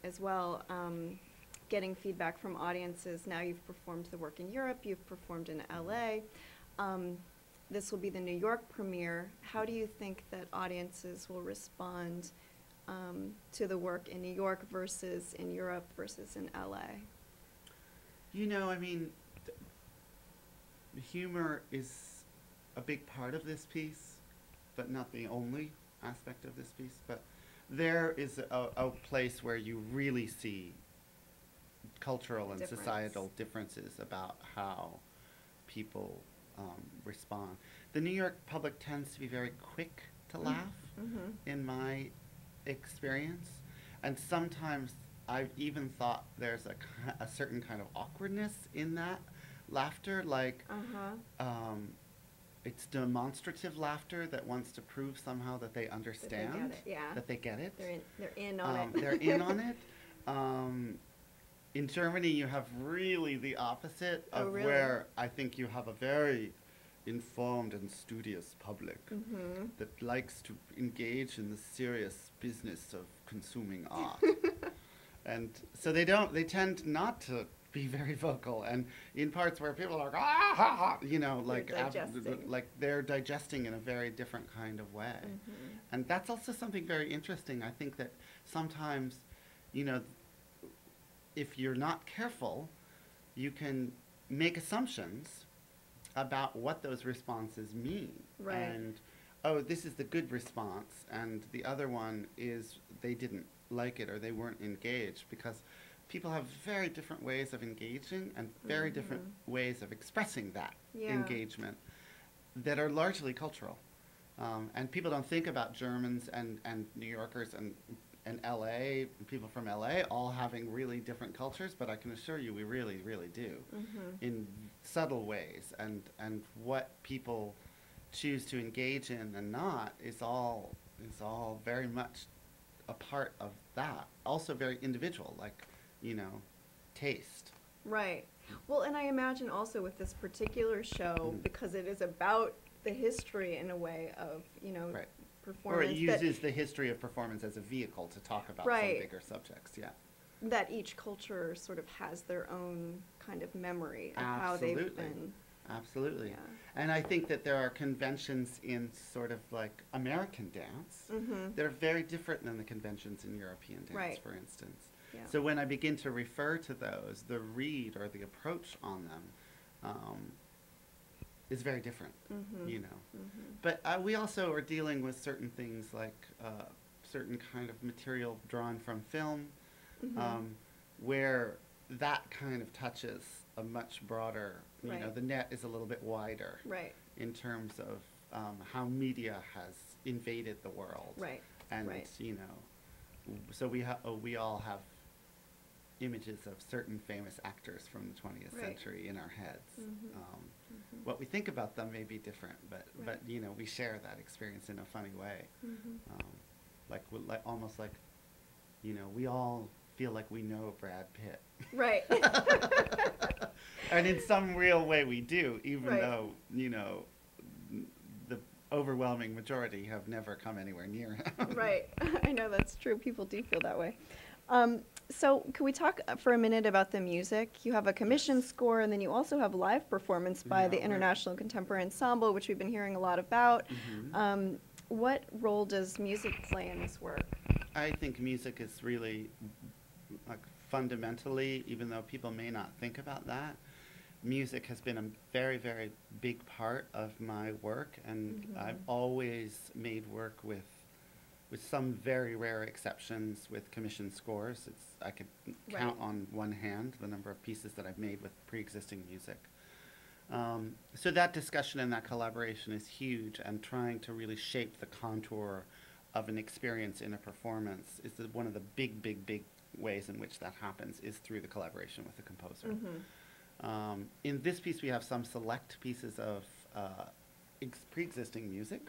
as well, getting feedback from audiences. Now you've performed the work in Europe, you've performed in LA. This will be the New York premiere. How do you think that audiences will respond to the work in New York versus in Europe versus in LA? You know, I mean, humor is a big part of this piece, but not the only aspect of this piece. But there is a place where you really see cultural and societal differences about how people respond. The New York public tends to be very quick to laugh, in my experience, and sometimes I've even thought there's a certain kind of awkwardness in that laughter, like it's demonstrative laughter that wants to prove somehow that they understand, that they get it. They're in on it. They're in on it. In Germany, you have really the opposite of where I think you have a very informed and studious public that likes to engage in the serious business of consuming art. And so they tend not to be very vocal, and in parts where people are you know, like they're digesting in a very different kind of way. And that's also something very interesting. I think that sometimes, you know, if you're not careful, you can make assumptions about what those responses mean. Right. And, oh, this is the good response, and the other one is they didn't like it or they weren't engaged, because people have very different ways of engaging and very different ways of expressing that engagement that are largely cultural. And people don't think about Germans and New Yorkers and LA, people from LA all having really different cultures, but I can assure you we really, really do in subtle ways. And what people choose to engage in and not is all very much a part of that. Also very individual, like, you know, taste. Right. Well, and I imagine also with this particular show, because it is about the history in a way of, you know, performance. Or it uses the history of performance as a vehicle to talk about some bigger subjects, that each culture sort of has their own kind of memory of how they've been. Absolutely. Yeah. And I think that there are conventions in sort of like American dance that are very different than the conventions in European dance, for instance. Yeah. So when I begin to refer to those, the read or the approach on them is very different, you know. But we also are dealing with certain things like certain kind of material drawn from film, where that kind of touches a much broader, you know, the net is a little bit wider in terms of how media has invaded the world. And, you know, so we all have images of certain famous actors from the 20th century in our heads. What we think about them may be different, but you know, we share that experience in a funny way. Almost like, you know, we all feel like we know Brad Pitt. Right. And in some real way we do, even though, you know, the overwhelming majority have never come anywhere near him. Right. I know that's true. People do feel that way. So can we talk for a minute about the music? You have a commissioned score, and then you also have live performance by the International Contemporary Ensemble, which we've been hearing a lot about. What role does music play in this work? I think music is really, like, fundamentally, even though people may not think about that, music has been a very, very big part of my work, and I've always made work with some very rare exceptions with commissioned scores. I could count on one hand the number of pieces that I've made with pre-existing music. So that discussion and that collaboration is huge, and trying to really shape the contour of an experience in a performance is one of the big, big, big ways in which that happens is through the collaboration with the composer. In this piece, we have some select pieces of pre-existing music.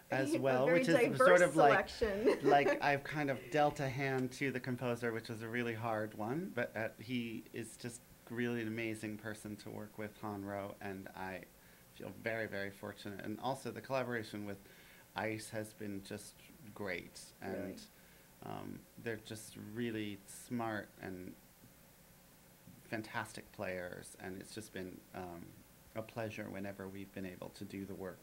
As well, which is sort of like I've kind of dealt a hand to the composer, which was a really hard one, but he is just really an amazing person to work with, Hahn Rowe, and I feel very, very fortunate. And also the collaboration with ICE has been just great, and They're just really smart and fantastic players, and it's just been a pleasure whenever we've been able to do the work